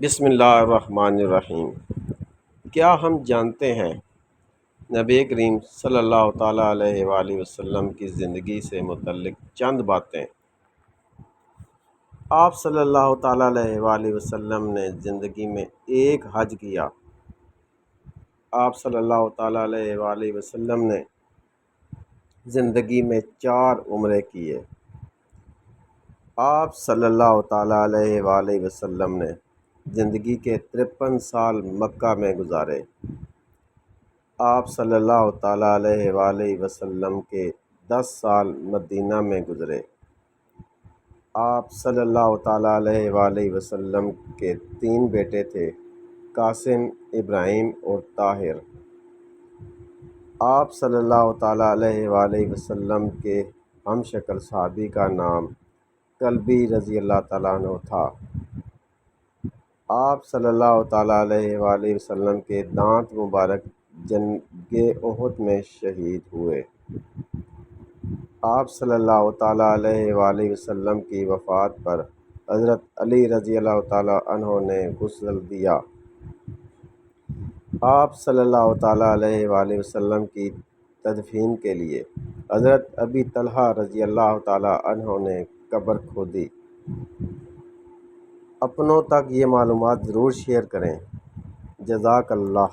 بسم اللہ الرحمن الرحیم۔ کیا ہم جانتے ہیں نبی کریم صلی اللہ تعالیٰ علیہ وآلہ وسلم کی زندگی سے متعلق چند باتیں؟ آپ صلی اللہ تعالیٰ علیہ وآلہ وسلم نے زندگی میں ایک حج کیا۔ آپ صلی اللہ تعالیٰ علیہ وآلہ وسلم نے زندگی میں 4 عمرے کیے۔ آپ صلی اللہ تعالیٰ علیہ وآلہ وسلم نے زندگی کے 53 سال مکہ میں گزارے۔ آپ صلی اللہ تعالیٰ علیہ وآلہ وسلم کے 10 سال مدینہ میں گزرے۔ آپ صلی اللہ تعالیٰ علیہ وآلہ وسلم کے 3 بیٹے تھے، قاسم، ابراہیم اور طاہر۔ آپ صلی اللہ تعالیٰ علیہ وآلہ وسلم کے ہم شکل صحابی کا نام کلبی رضی اللہ تعالیٰ عنہ تھا۔ آپ صلی اللہ تعالیٰ علیہ وآلہ وسلم کے دانت مبارک جنگ احد میں شہید ہوئے۔ آپ صلی اللہ تعالیٰ علیہ وآلہ وسلم کی وفات پر حضرت علی رضی اللہ تعالیٰ عنہ نے غسل دیا۔ آپ صلی اللہ تعالیٰ علیہ وآلہ وسلم کی تدفین کے لیے حضرت ابی طلحہ رضی اللہ تعالیٰ عنہ نے قبر کھودی۔ اپنوں تک یہ معلومات ضرور شیئر کریں۔ جزاک اللہ۔